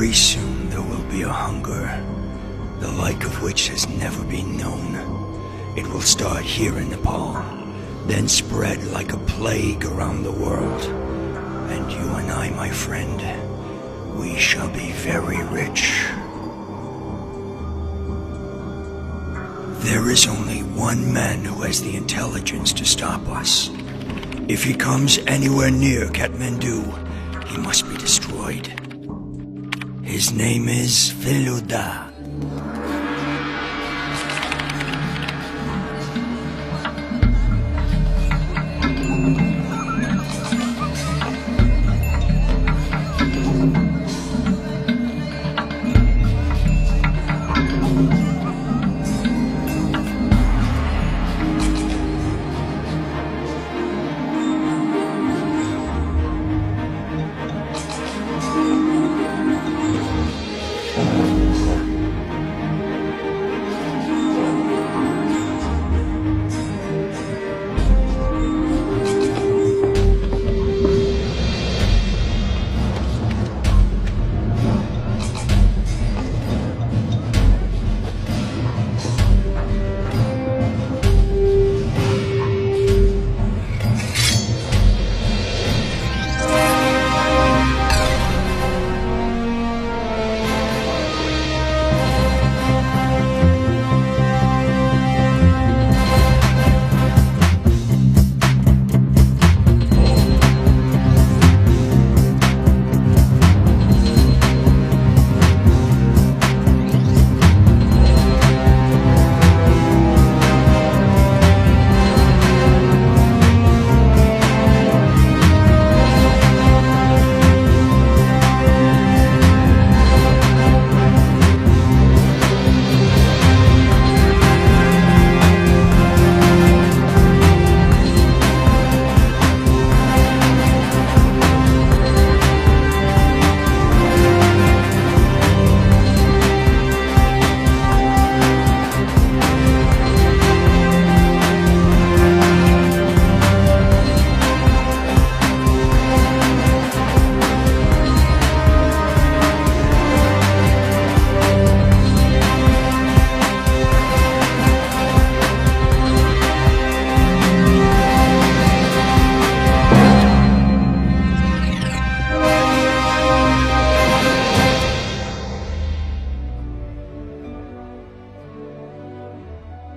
Very soon there will be a hunger, the like of which has never been known. It will start here in Nepal, then spread like a plague around the world. And you and I, my friend, we shall be very rich. There is only one man who has the intelligence to stop us. If he comes anywhere near Kathmandu, he must be destroyed. His name is Feluda.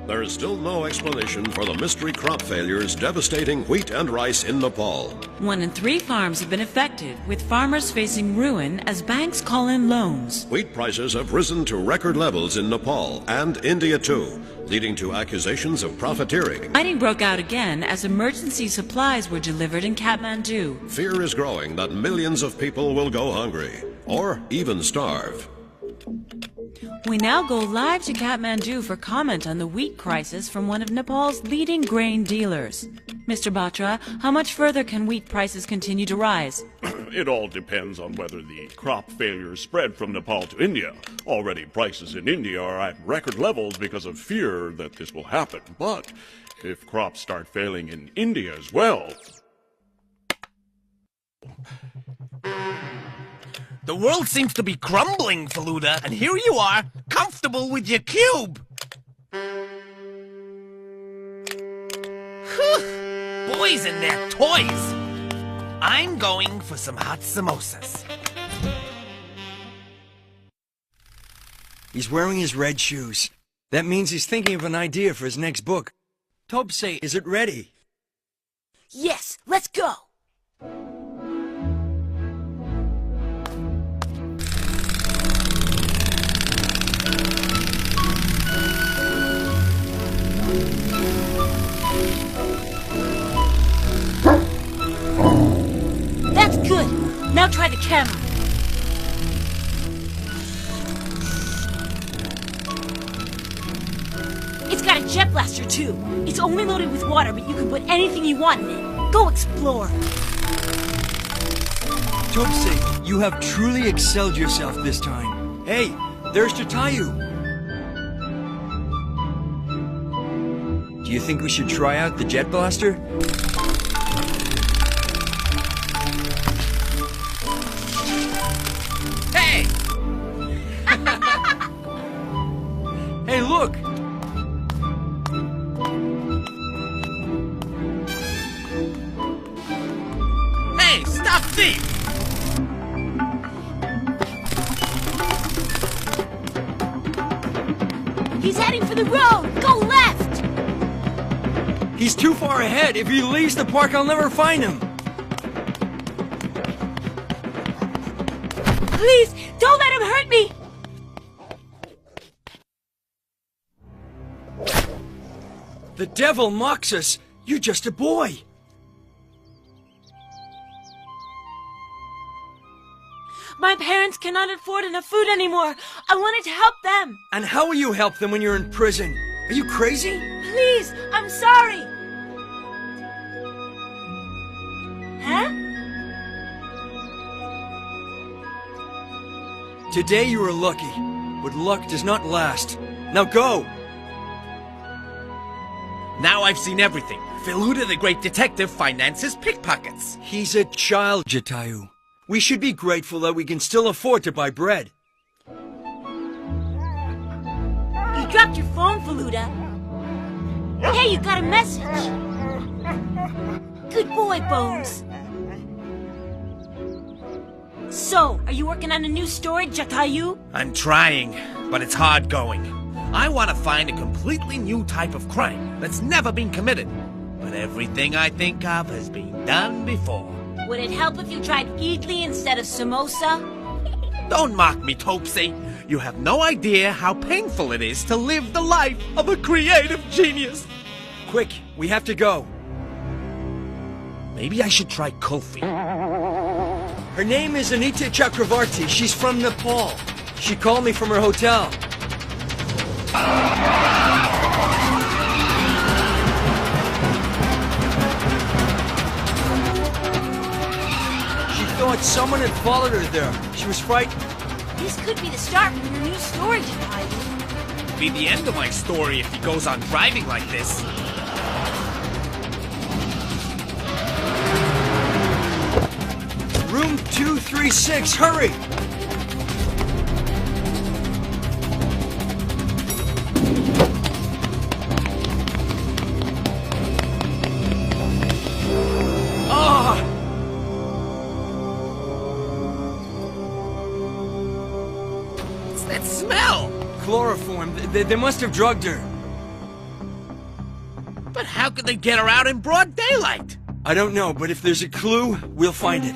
There is still no explanation for the mystery crop failures devastating wheat and rice in Nepal. 1 in 3 farms have been affected, with farmers facing ruin as banks call in loans. Wheat prices have risen to record levels in Nepal and India too, leading to accusations of profiteering. Fighting broke out again as emergency supplies were delivered in Kathmandu. Fear is growing that millions of people will go hungry, or even starve. We now go live to Kathmandu for comment on the wheat crisis from one of Nepal's leading grain dealers. Mr. Batra, how much further can wheat prices continue to rise? It all depends on whether the crop failures spread from Nepal to India. Already prices in India are at record levels because of fear that this will happen. But if crops start failing in India as well... The world seems to be crumbling, Feluda, and here you are, comfortable with your cube. Whew. Boys and their toys. I'm going for some hot samosas. He's wearing his red shoes. That means he's thinking of an idea for his next book. Topsy, is it ready? Yes, let's go! That's good! Now try the camera. It's got a jet blaster too. It's only loaded with water, but you can put anything you want in it. Go explore. Topsy, you have truly excelled yourself this time. Hey, there's Jatayu. Do you think we should try out the jet blaster? Hey! Hey, stop thief! He's heading for the road! Go left! He's too far ahead. If he leaves the park, I'll never find him. Please, don't let him hurt me! The devil mocks us. You're just a boy. My parents cannot afford enough food anymore. I wanted to help them. And how will you help them when you're in prison? Are you crazy? Please, I'm sorry. Huh? Today you were lucky, but luck does not last. Now go! Now I've seen everything. Feluda, the great detective, finances pickpockets. He's a child, Jatayu. We should be grateful that we can still afford to buy bread. You dropped your phone, Feluda. Hey, you got a message. Good boy, Bones. So, are you working on a new story, Jatayu? I'm trying, but it's hard going. I want to find a completely new type of crime that's never been committed. But everything I think of has been done before. Would it help if you tried idli instead of samosa? Don't mock me, Topsy. You have no idea how painful it is to live the life of a creative genius. Quick, we have to go. Maybe I should try Kulfi. Her name is Anita Chakravarti. She's from Nepal. She called me from her hotel. She thought someone had followed her there. She was frightened. This could be the start for your new story, Jatayu. It'll be the end of my story if he goes on driving like this. Room 236, hurry! Ah! What's that smell? Chloroform. They must have drugged her. But how could they get her out in broad daylight? I don't know, but if there's a clue, we'll find it.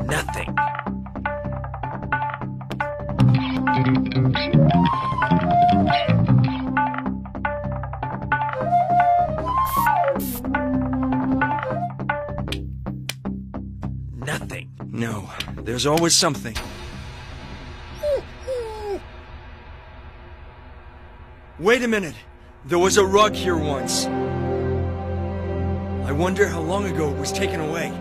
Nothing. Nothing. No, there's always something. Wait a minute. There was a rug here once. I wonder how long ago it was taken away.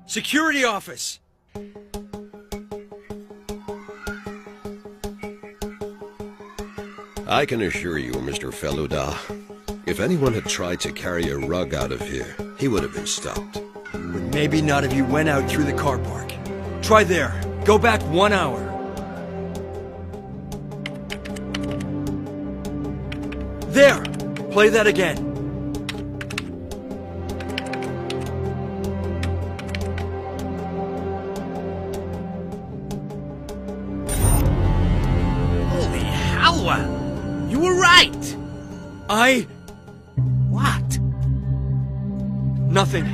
Security office! I can assure you, Mr. Feluda, if anyone had tried to carry a rug out of here, he would have been stopped. But maybe not if you went out through the car park. Try there. Go back 1 hour. There! Play that again. Holy halwa! You were right! What? Nothing.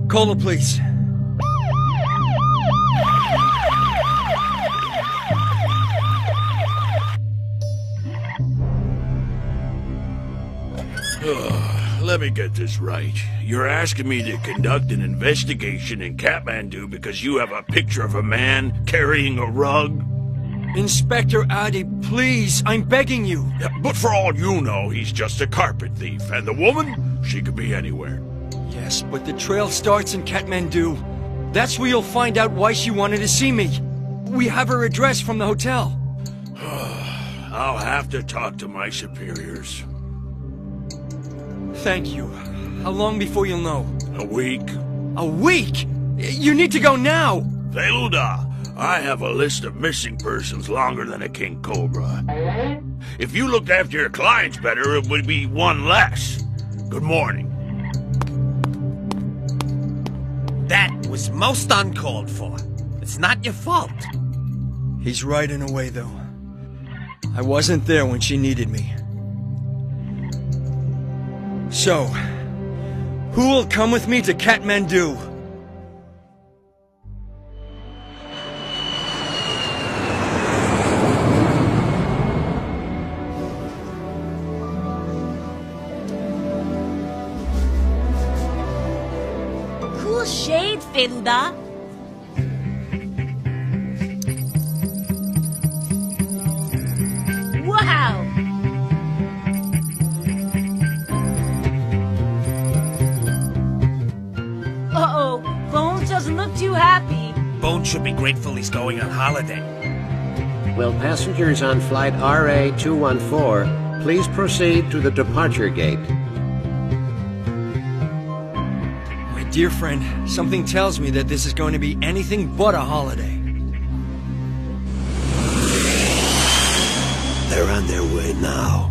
Call the police. Let me get this right. You're asking me to conduct an investigation in Kathmandu because you have a picture of a man carrying a rug? Inspector Adi, please, I'm begging you. Yeah, but for all you know, he's just a carpet thief. And the woman, she could be anywhere. Yes, but the trail starts in Kathmandu. That's where you'll find out why she wanted to see me. We have her address from the hotel. I'll have to talk to my superiors. Thank you. How long before you'll know? A week. A week? You need to go now! Feluda, I have a list of missing persons longer than a king cobra. If you looked after your clients better, it would be one less. Good morning. That was most uncalled for. It's not your fault. He's right in a way, though. I wasn't there when she needed me. So, who will come with me to Kathmandu? Cool shades, Feluda. Wow! Uh-oh, Bones doesn't look too happy. Bones should be grateful he's going on holiday. Will passengers on flight RA-214 please proceed to the departure gate? My dear friend, something tells me that this is going to be anything but a holiday. They're on their way now.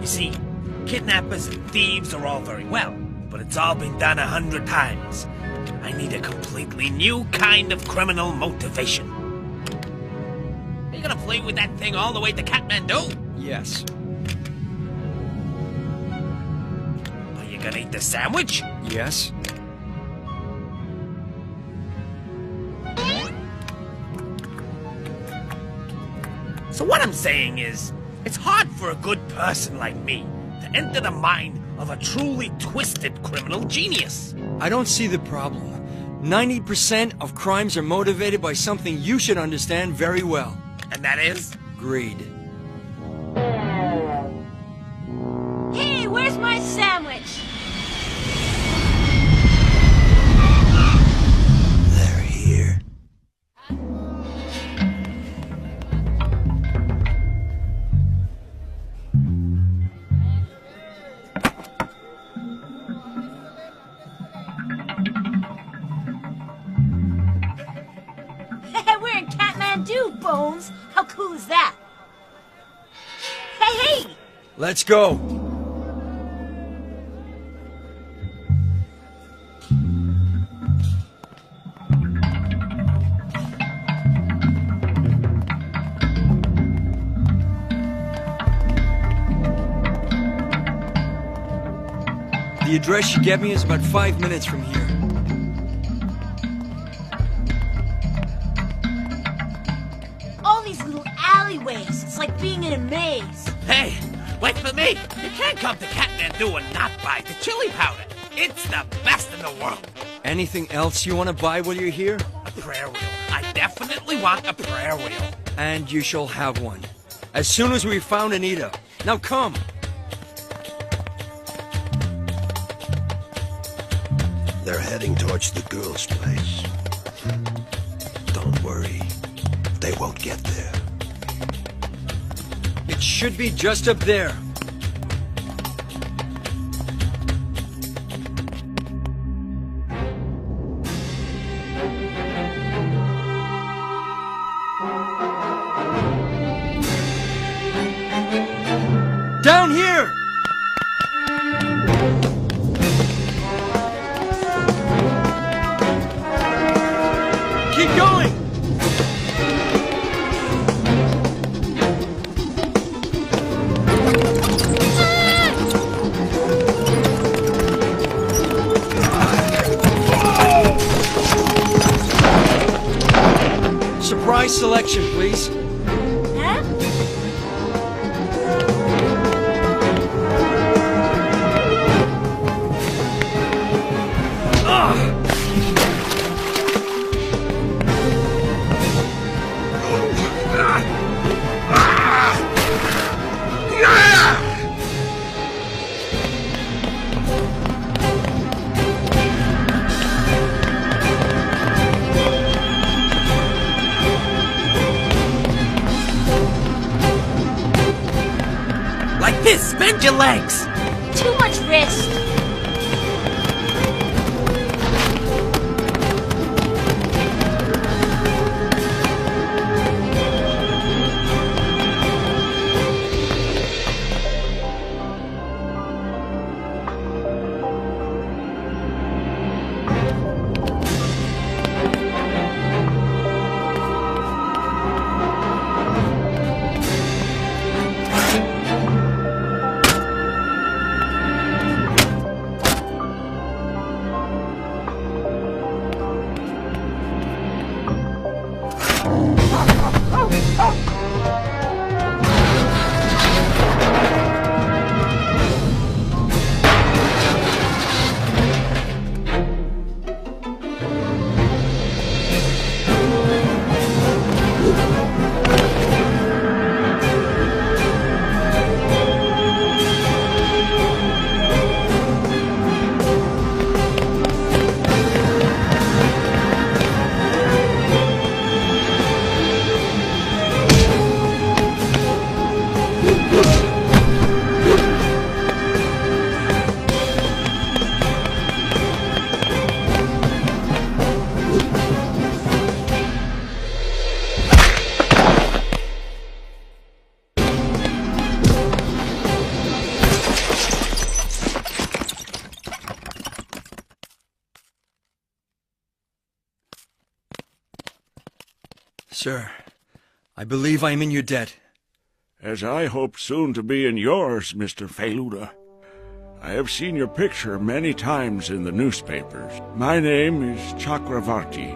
You see, kidnappers and thieves are all very well, but it's all been done 100 times. I need a completely new kind of criminal motivation. Are you gonna play with that thing all the way to Kathmandu? Yes. Are you gonna eat the sandwich? Yes? So what I'm saying is, it's hard for a good person like me to enter the mind of a truly twisted criminal genius. I don't see the problem. 90% of crimes are motivated by something you should understand very well. And that is? Greed. Hey, where's my sandwich? They're here. We're in Kathmandu, Bones. How cool is that? Hey, hey! Let's go. The address you gave me is about 5 minutes from here. All these little alleyways. It's like being in a maze. Hey, wait for me. You can't come to Kathmandu and not buy the chili powder. It's the best in the world. Anything else you want to buy while you're here? A prayer wheel. I definitely want a prayer wheel. And you shall have one. As soon as we've found Anita. Now come. They're heading towards the girl's place. Don't worry. They won't get there. It should be just up there. Down here! Keep going! selection, please. Huh? Like this, bend your legs. Too much risk. Sir, I believe I am in your debt. As I hope soon to be in yours, Mr. Feluda. I have seen your picture many times in the newspapers. My name is Chakravarti.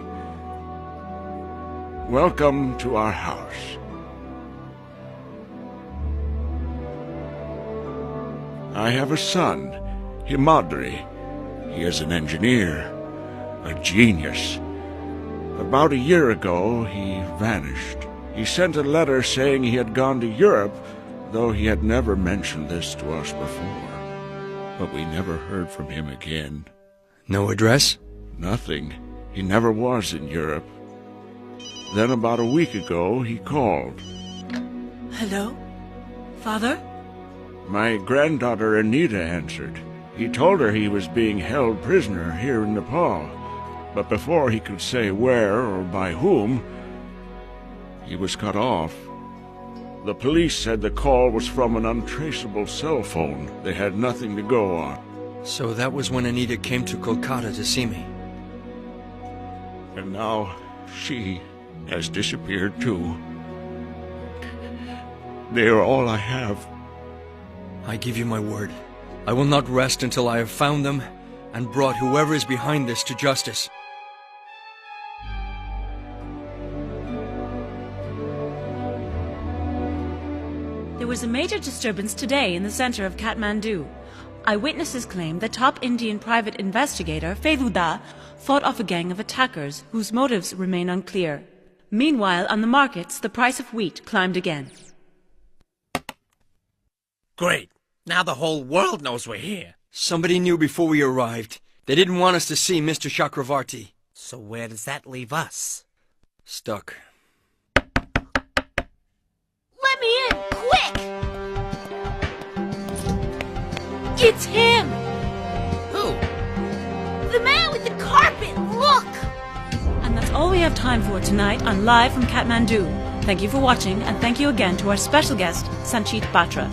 Welcome to our house. I have a son, Himadri. He is an engineer, a genius. About a year ago, he vanished. He sent a letter saying he had gone to Europe, though he had never mentioned this to us before. But we never heard from him again. No address? Nothing. He never was in Europe. Then about a week ago, he called. Hello? Father? My granddaughter Anita answered. He told her he was being held prisoner here in Nepal. But before he could say where or by whom, he was cut off. The police said the call was from an untraceable cell phone. They had nothing to go on. So that was when Anita came to Kolkata to see me. And now she has disappeared too. They are all I have. I give you my word. I will not rest until I have found them and brought whoever is behind this to justice. There was a major disturbance today in the center of Kathmandu. Eyewitnesses claim the top Indian private investigator, Feluda, fought off a gang of attackers whose motives remain unclear. Meanwhile, on the markets, the price of wheat climbed again. Great. Now the whole world knows we're here. Somebody knew before we arrived. They didn't want us to see Mr. Chakravarti. So where does that leave us? Stuck. Let me in, quick! It's him! Who? The man with the carpet, look! And that's all we have time for tonight on Live from Kathmandu. Thank you for watching, and thank you again to our special guest, Sanchit Batra.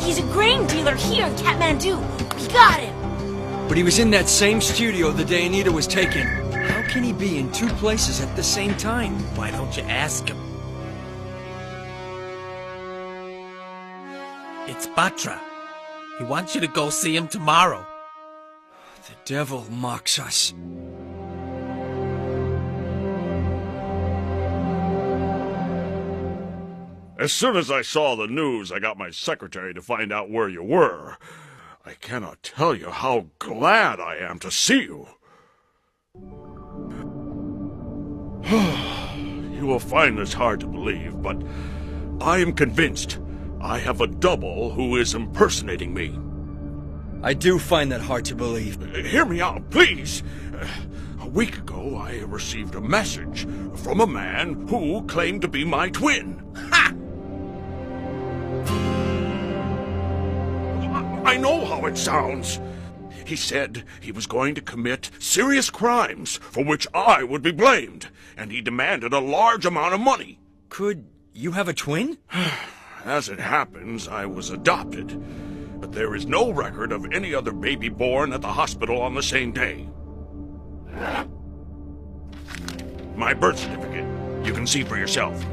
He's a grain dealer here in Kathmandu. We got him! But he was in that same studio the day Anita was taken. How can he be in two places at the same time? Why don't you ask him? It's Batra. He wants you to go see him tomorrow. The devil mocks us. As soon as I saw the news, I got my secretary to find out where you were. I cannot tell you how glad I am to see you. You will find this hard to believe, but I am convinced I have a double who is impersonating me. I do find that hard to believe. Hear me out, please. A week ago, I received a message from a man who claimed to be my twin. Ha! I know how it sounds. He said he was going to commit serious crimes for which I would be blamed, and he demanded a large amount of money. Could you have a twin? As it happens, I was adopted, but there is no record of any other baby born at the hospital on the same day. My birth certificate. You can see for yourself.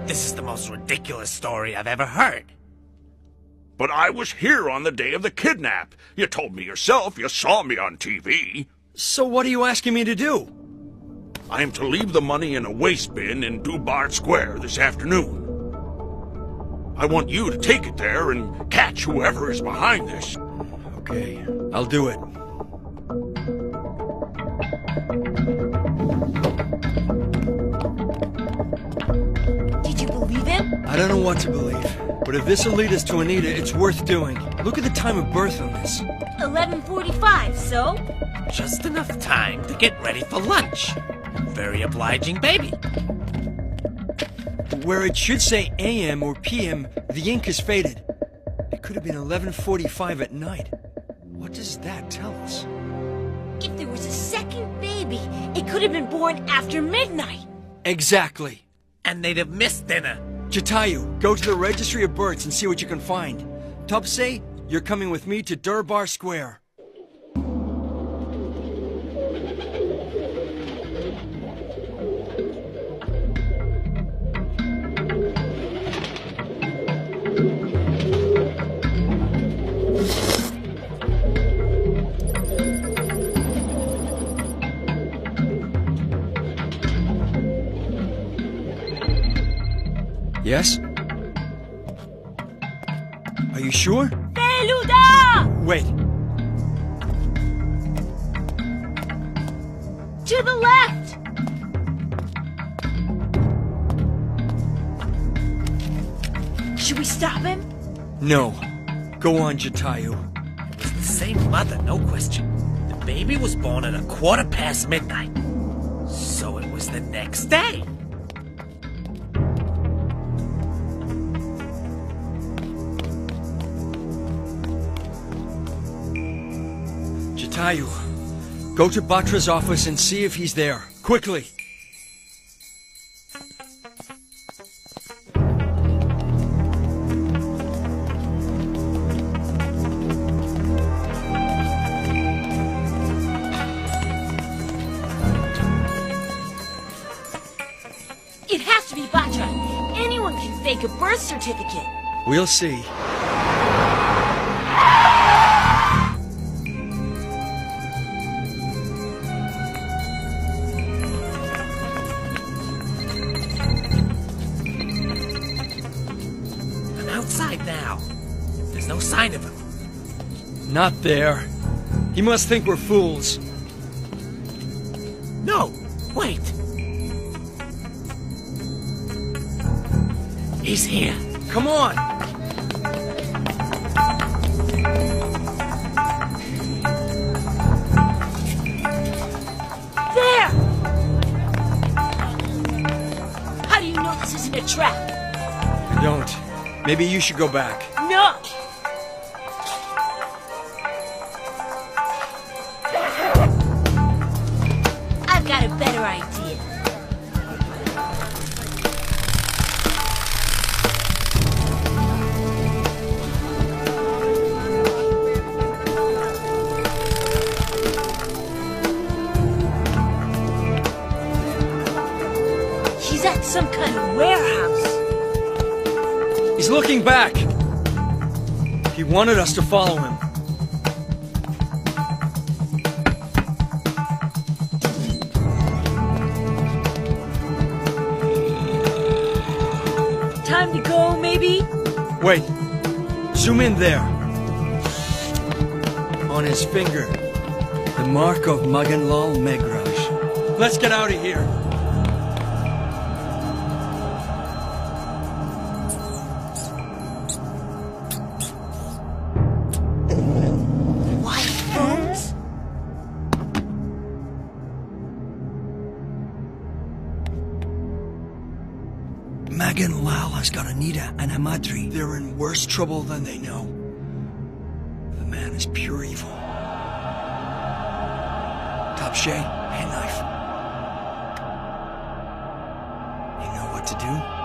This is the most ridiculous story I've ever heard. But I was here on the day of the kidnap. You told me yourself. You saw me on TV. So what are you asking me to do? I am to leave the money in a waste bin in Dubar Square this afternoon. I want you to take it there and catch whoever is behind this. Okay, I'll do it. Did you believe him? I don't know what to believe, but if this'll lead us to Anita, it's worth doing. Look at the time of birth on this. 11:45, so? Just enough time to get ready for lunch. Very obliging baby. Where it should say AM or PM, the ink is faded. It could have been 11:45 at night. What does that tell us? If there was a second baby, it could have been born after midnight. Exactly. And they'd have missed dinner. Jatayu, go to the Registry of Births and see what you can find. Tubse, you're coming with me to Durbar Square. Yes? Are you sure? Feluda! Wait. To the left! Should we stop him? No. Go on, Jatayu. It was the same mother, no question. The baby was born at 1:15 midnight. So it was the next day. Jatayu, go to Batra's office and see if he's there. Quickly! It has to be Batra. Anyone can fake a birth certificate. We'll see. I'm outside now. There's no sign of him. Not there. He must think we're fools. No, wait. He's here. Come on! There! How do you know this isn't a trap? I don't. Maybe you should go back. No! I've got a better idea. He's at some kind of warehouse. He's looking back. He wanted us to follow him. Let me go, maybe? Wait. Zoom in there. On his finger. The mark of Maganlal Megraj. Let's get out of here. White bones? Maganlal has got Anita and Amadri. They're in worse trouble than they know. The man is pure evil. Topshay, hand knife. You know what to do?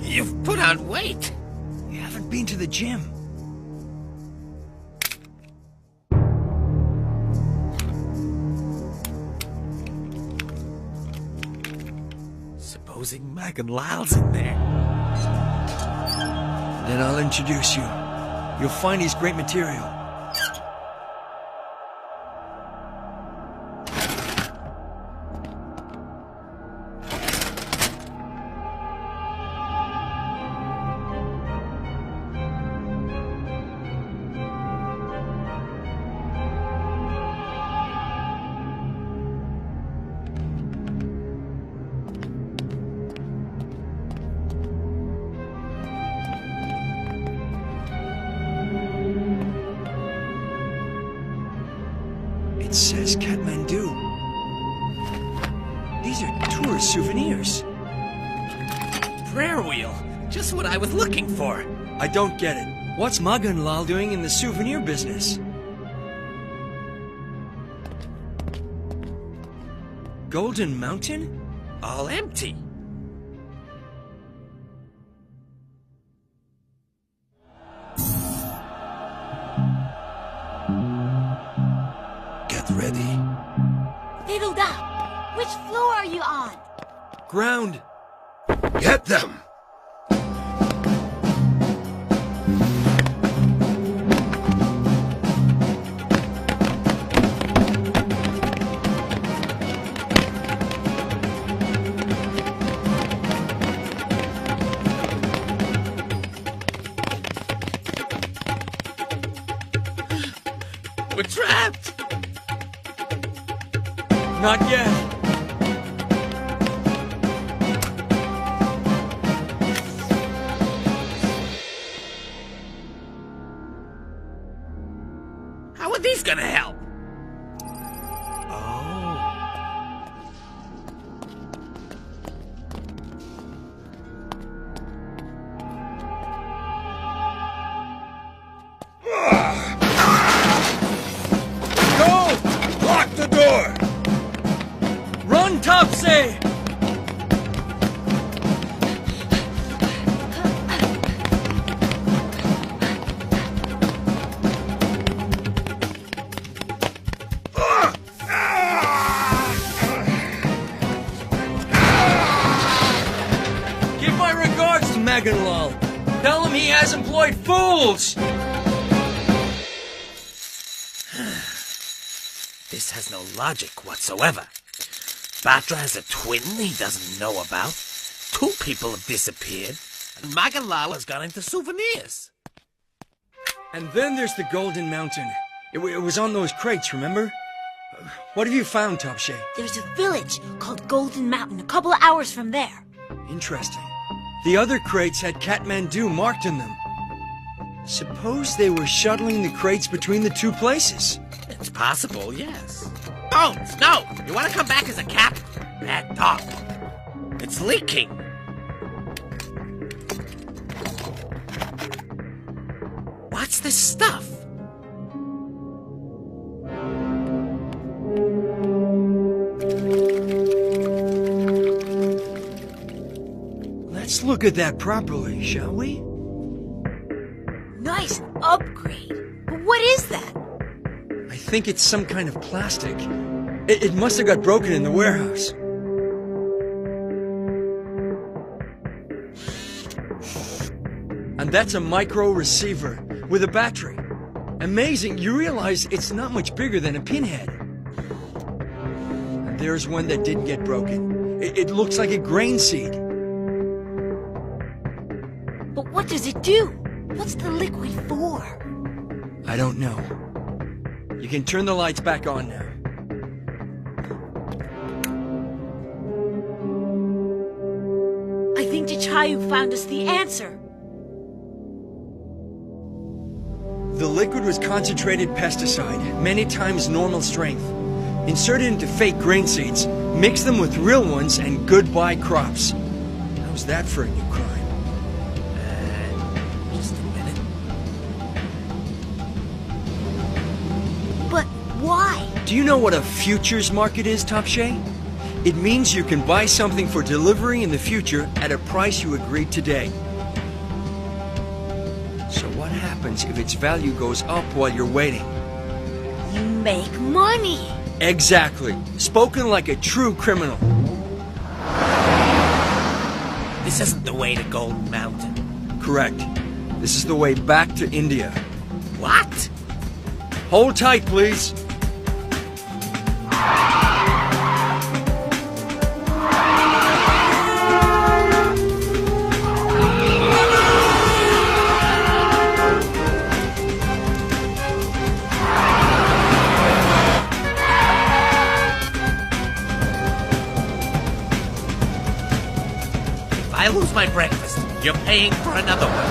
You've put on weight. You haven't been to the gym. Supposing Maganlal's in there. Then I'll introduce you. You'll find he's great material. It says Kathmandu. These are tourist souvenirs. Prayer wheel. Just what I was looking for. I don't get it. What's Maganlal doing in the souvenir business? Golden Mountain? All empty. Get ready. Feluda, which floor are you on? Ground. Get them! We're trapped. Not yet. How are these gonna help? Lock the door! Run, Topsy! Give my regards to Maganlal. Tell him he has employed fools! This has no logic whatsoever. Batra has a twin he doesn't know about. 2 people have disappeared. And Maganlal has gone into souvenirs. And then there's the Golden Mountain. It was on those crates, remember? What have you found, Topshay? There's a village called Golden Mountain, a couple of hours from there. Interesting. The other crates had Kathmandu marked in them. Suppose they were shuttling the crates between the 2 places. It's possible, yes. Bones, no! You want to come back as a captain? Bad talk. It's leaking. What's this stuff? Let's look at that properly, shall we? Nice upgrade. But what is that? I think it's some kind of plastic. It must have got broken in the warehouse. And that's a micro receiver with a battery. Amazing, you realize it's not much bigger than a pinhead. And there's one that didn't get broken. It looks like a grain seed. But what does it do? What's the liquid for? I don't know. You can turn the lights back on now. I think Chayu found us the answer. The liquid was concentrated pesticide, many times normal strength. Insert it into fake grain seeds, mix them with real ones, and goodbye crops. How's that for a new crime? Just a minute. But why? Do you know what a futures market is, Topshay? It means you can buy something for delivery in the future at a price you agreed today. So what happens if its value goes up while you're waiting? You make money. Exactly. Spoken like a true criminal. This isn't the way to Golden Mountain. Correct. This is the way back to India. What? Hold tight, please. If I lose my breakfast, you're paying for another one.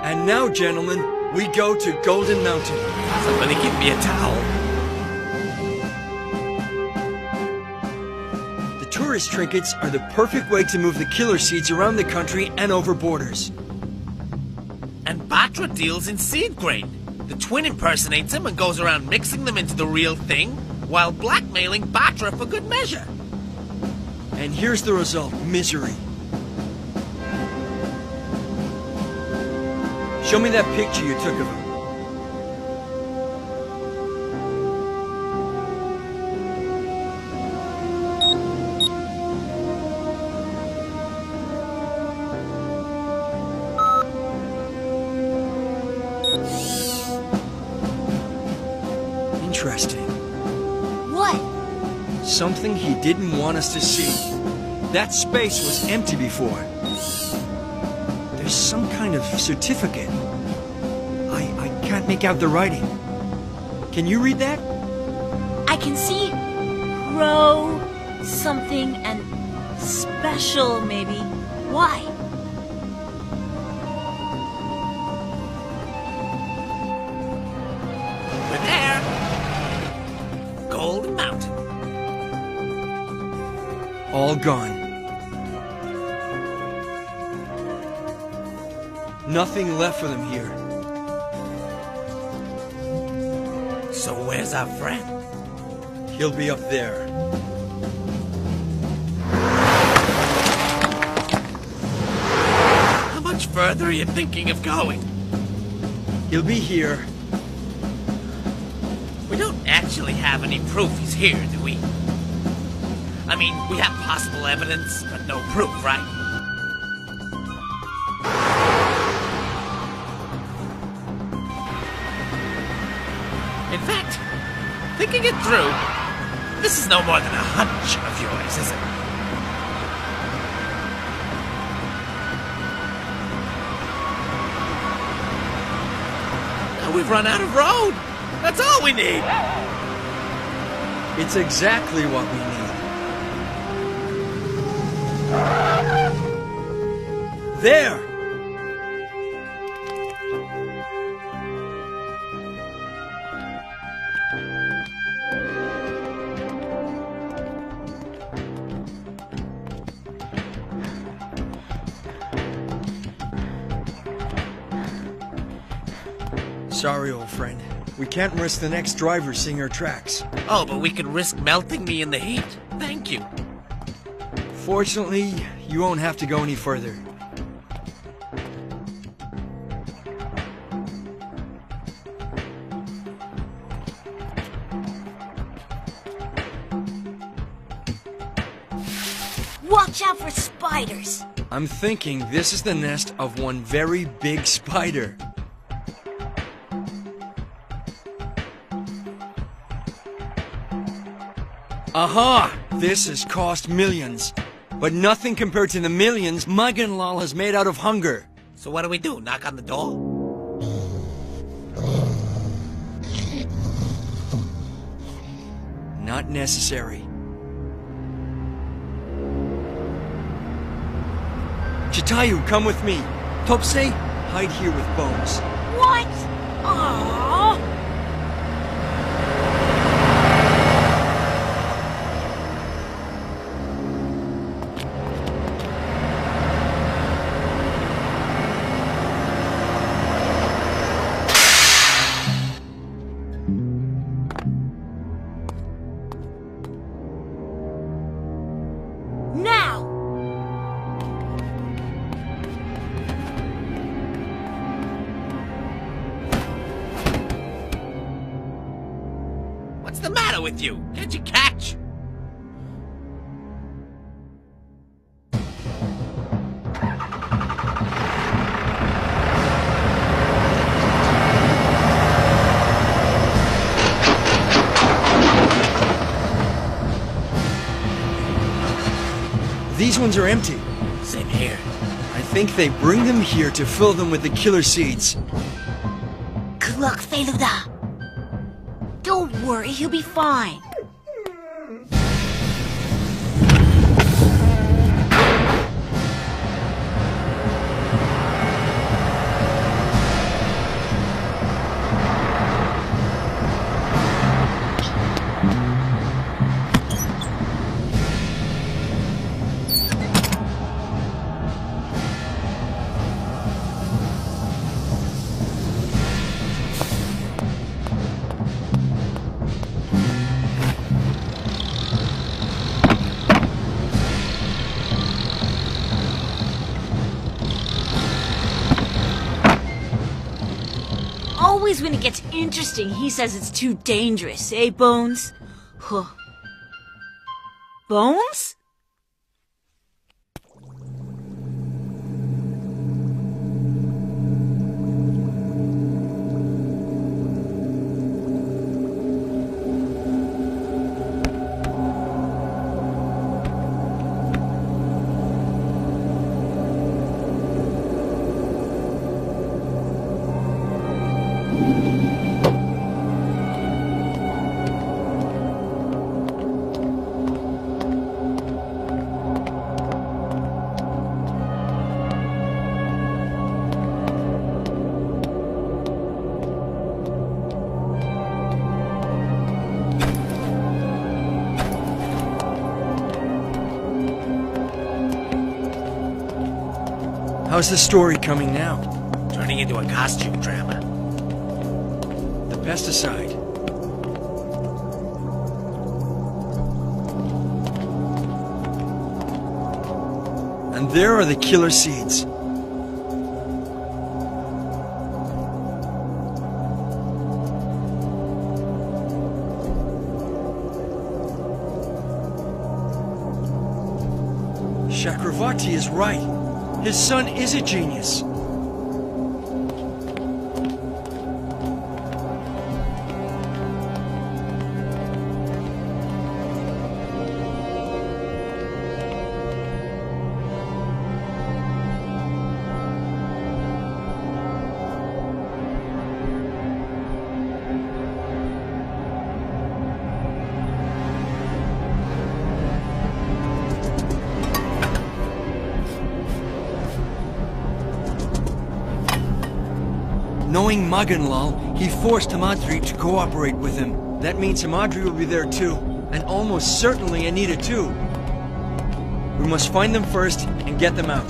And now, gentlemen, we go to Golden Mountain. Somebody give me a towel. The tourist trinkets are the perfect way to move the killer seeds around the country and over borders. And Batra deals in seed grain. The twin impersonates him and goes around mixing them into the real thing, while blackmailing Batra for good measure. And here's the result, misery. Show me that picture you took of him. Interesting. What? Something he didn't want us to see. That space was empty before. There's some kind of certificate. I can't make out the writing. Can you read that? I can see pro something and special maybe. Why? We're there. Golden Mountain. All gone. Nothing left for them here. So where's our friend? He'll be up there. How much further are you thinking of going? He'll be here. We don't actually have any proof he's here, do we? I mean, we have possible evidence, but no proof, right? In fact, thinking it through, this is no more than a hunch of yours, is it? Now we've run out of road. That's all we need. It's exactly what we need. There! Sorry, old friend. We can't risk the next driver seeing our tracks. Oh, but we can risk melting me in the heat. Thank you. Fortunately, you won't have to go any further. Watch out for spiders. I'm thinking this is the nest of one very big spider. Aha! This has cost millions. But nothing compared to the millions Maganlal has made out of hunger. So what do we do? Knock on the door? Not necessary. Chitayu, come with me. Topse, hide here with Bones. What? Aww. Now! What's the matter with you? Can't you catch? These ones are empty. Same here. I think they bring them here to fill them with the killer seeds. Good luck, Feluda. Don't worry, he'll be fine. Always when it gets interesting, he says it's too dangerous, eh, Bones? Huh. Bones? How's the story coming now? Turning into a costume drama. The pesticide. And there are the killer seeds. Chakravarti is right. His son is a genius. Knowing Maganlal, he forced Himadri to cooperate with him. That means Himadri will be there too, and almost certainly Anita too. We must find them first and get them out.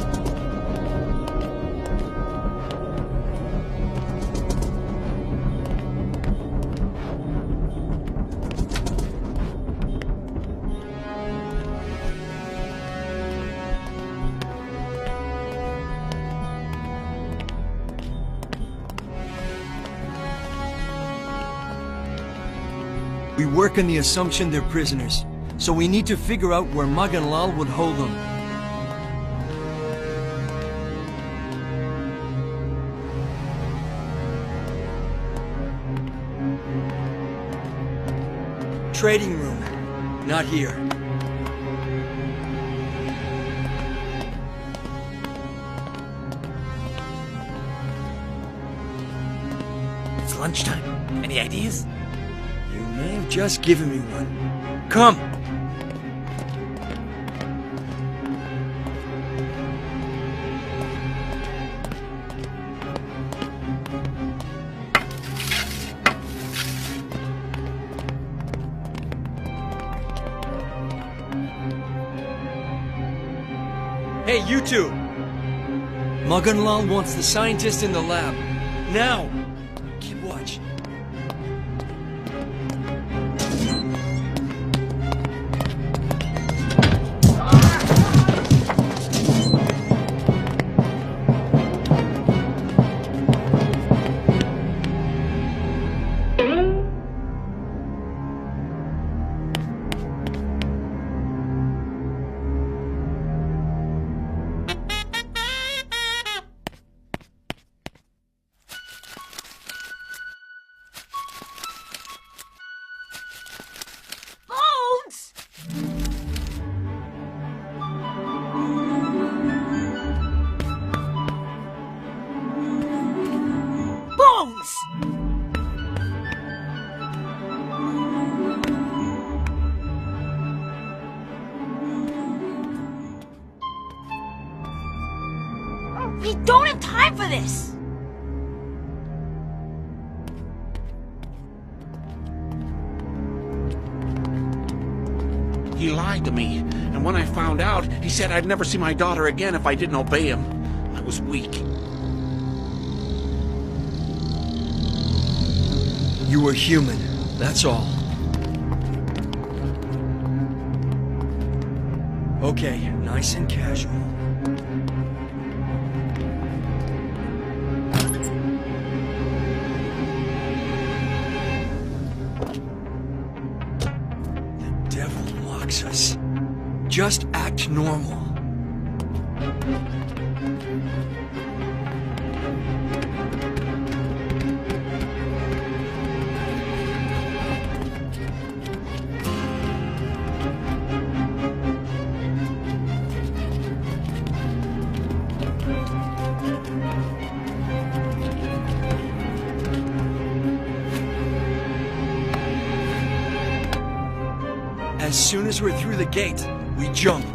We work on the assumption they're prisoners, so we need to figure out where Magan Lal would hold them. Trading room. Not here. It's lunchtime. Any ideas? You may have just given me one. Come! Hey, you two! Magan Lal wants the scientist in the lab. Now! Keep watch. Bones! Bones! We don't have time for this! He lied to me, and when I found out, he said I'd never see my daughter again if I didn't obey him. I was weak. You were human, that's all. Okay, nice and casual. The devil mocks us. Just act normal. As soon as we're through the gate, we jump.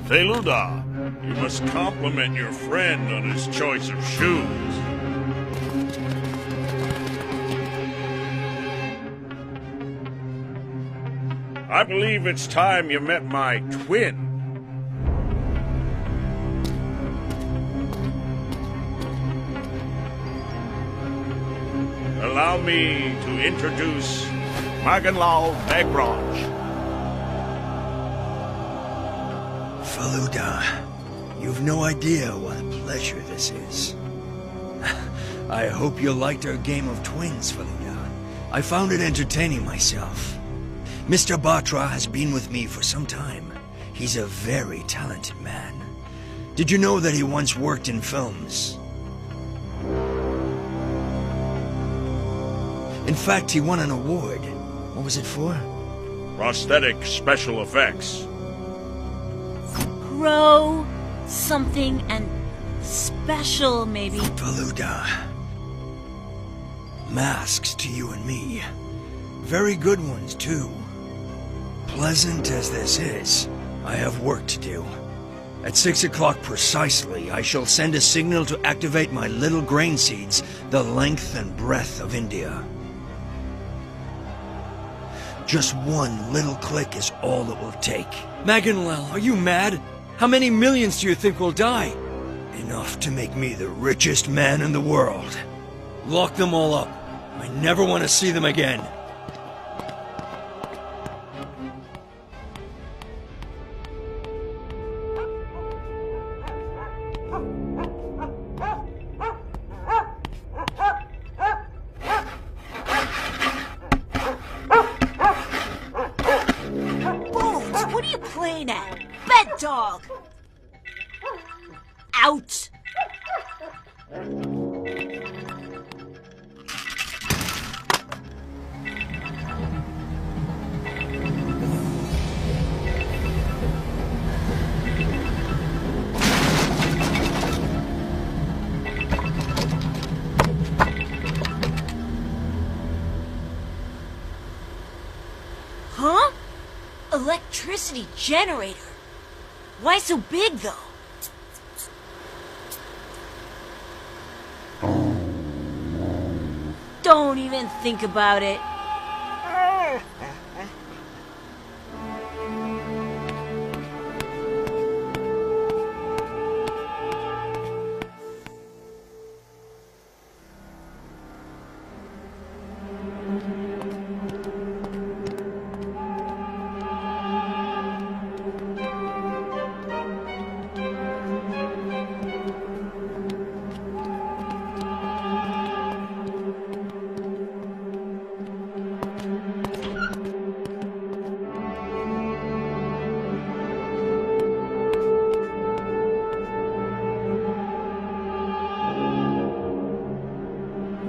Feluda, you must compliment your friend on his choice of shoes. I believe it's time you met my twin. Allow me to introduce Magan Lal Bagranj. Feluda, you've no idea what a pleasure this is. I hope you liked our game of twins, Feluda. I found it entertaining myself. Mr. Batra has been with me for some time. He's a very talented man. Did you know that he once worked in films? In fact, he won an award. What was it for? Prosthetic special effects. Grow something and special, maybe. Feluda. Masks to you and me. Very good ones, too. Pleasant as this is, I have work to do. At 6 o'clock precisely, I shall send a signal to activate my little grain seeds the length and breadth of India. Just one little click is all it will take. Magan Lal, are you mad? How many millions do you think will die? Enough to make me the richest man in the world. Lock them all up. I never want to see them again. out! Huh? Electricity generator. Why so big, though? Don't even think about it.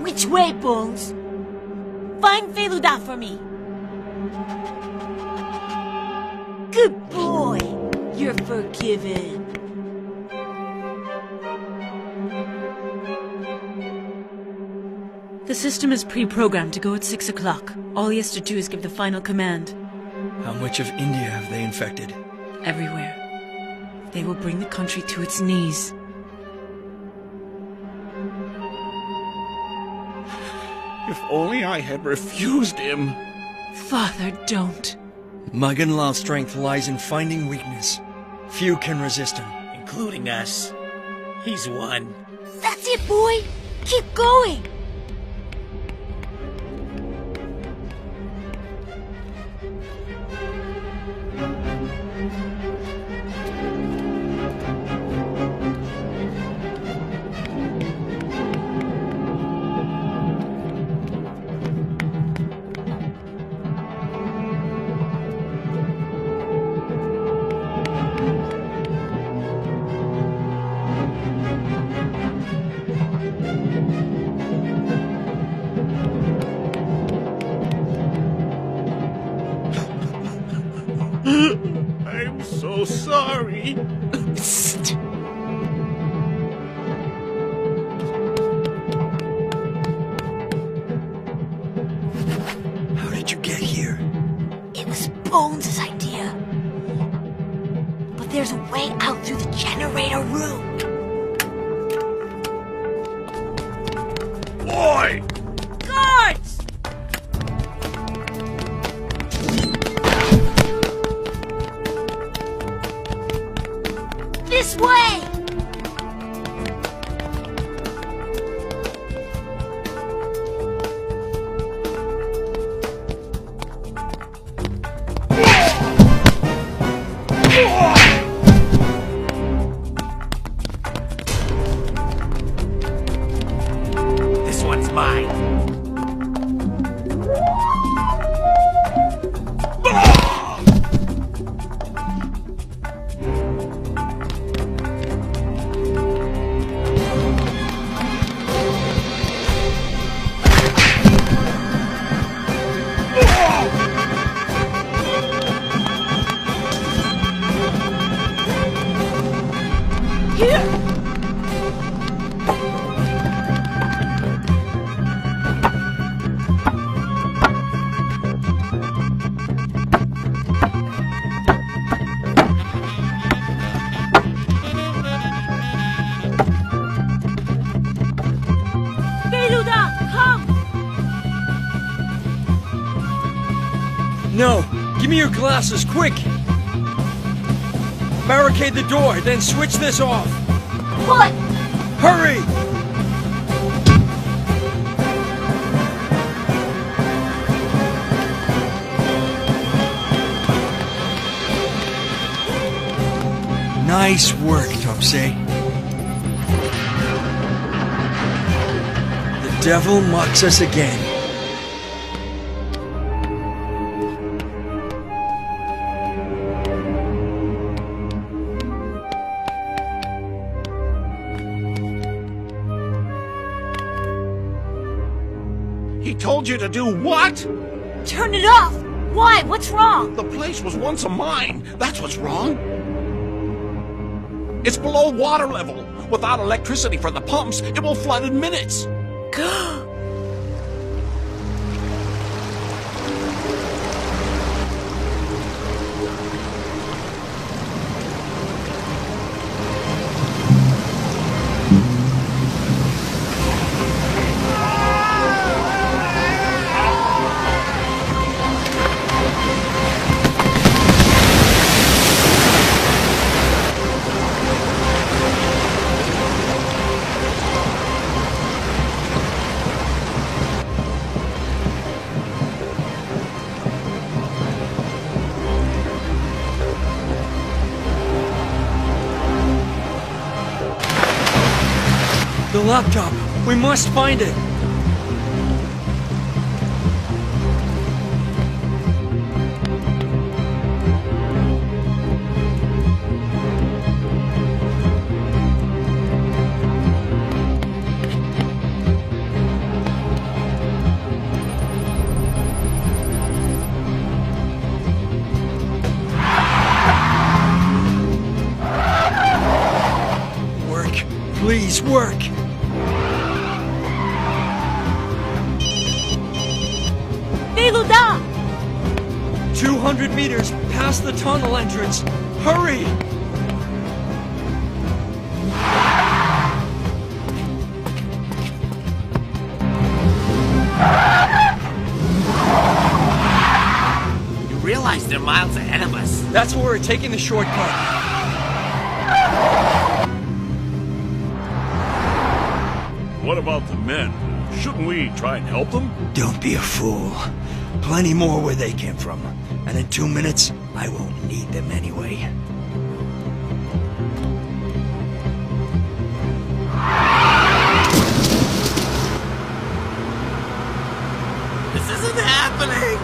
Which way, Bones? Find Feluda for me. Good boy. You're forgiven. The system is pre-programmed to go at 6 o'clock. All he has to do is give the final command. How much of India have they infected? Everywhere. They will bring the country to its knees. If only I had refused him. Father, don't. Maganlal's strength lies in finding weakness. Few can resist him. Including us. He's one. That's it, boy. Keep going. I'm so sorry. Psst. How did you get here? It was Bones' idea. But there's a way out through the generator room. Boy! Guards! This way! This one's mine. Feluda, come! No! Give me your glasses, quick! Barricade the door, then switch this off! What? Hurry! Nice work, Topsy. The devil mocks us again. He told you to do what? Turn it off! Why? What's wrong? The place was once a mine. That's what's wrong. It's below water level. Without electricity for the pumps, it will flood in minutes. The laptop. We must find it. Work. Please work. Feluda! 200 meters past the tunnel entrance. Hurry! You realize they're miles ahead of us. That's where we're taking the shortcut. What about the men? Shouldn't we try and help them? Don't be a fool. Plenty more where they came from. And in 2 minutes, I won't need them anyway. This isn't happening!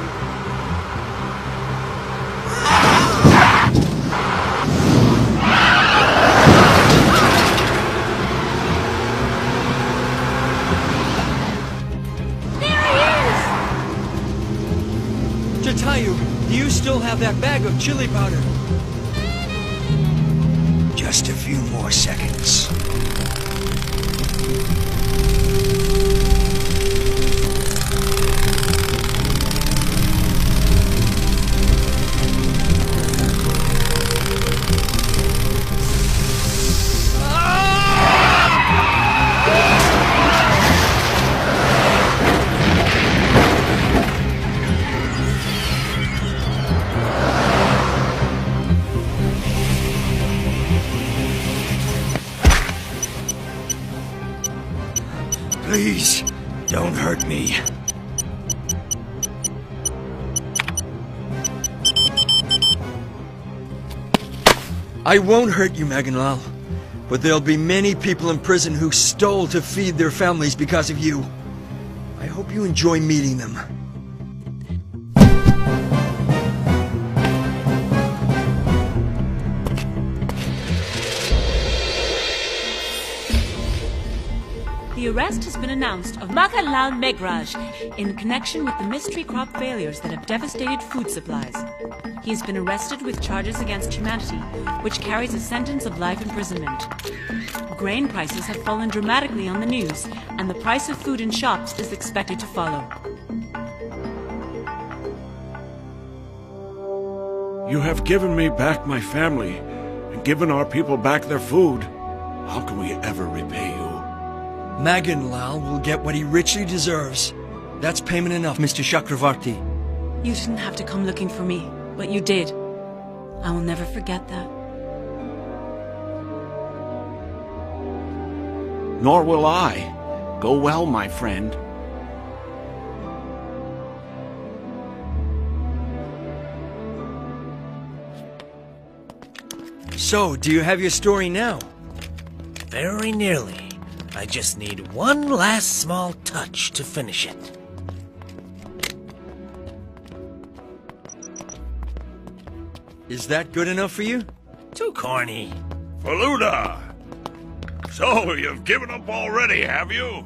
Jatayu, do you still have that bag of chili powder? Just a few more seconds. Please, don't hurt me. I won't hurt you, Maganlal. But there'll be many people in prison who stole to feed their families because of you. I hope you enjoy meeting them. The arrest has been announced of Maganlal Megraj in connection with the mystery crop failures that have devastated food supplies. He has been arrested with charges against humanity, which carries a sentence of life imprisonment. Grain prices have fallen dramatically on the news, and the price of food in shops is expected to follow. You have given me back my family and given our people back their food. How can we ever repay you? Maganlal will get what he richly deserves. That's payment enough, Mr. Chakravarti. You didn't have to come looking for me, but you did. I will never forget that. Nor will I. Go well, my friend. So, do you have your story now? Very nearly. I just need one last small touch to finish it. Is that good enough for you? Too corny. Feluda! So, you've given up already, have you?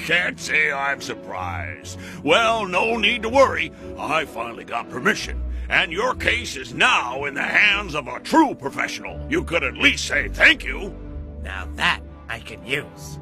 can't say I'm surprised. Well, no need to worry. I finally got permission, and your case is now in the hands of a true professional. You could at least say thank you. Now that I can use.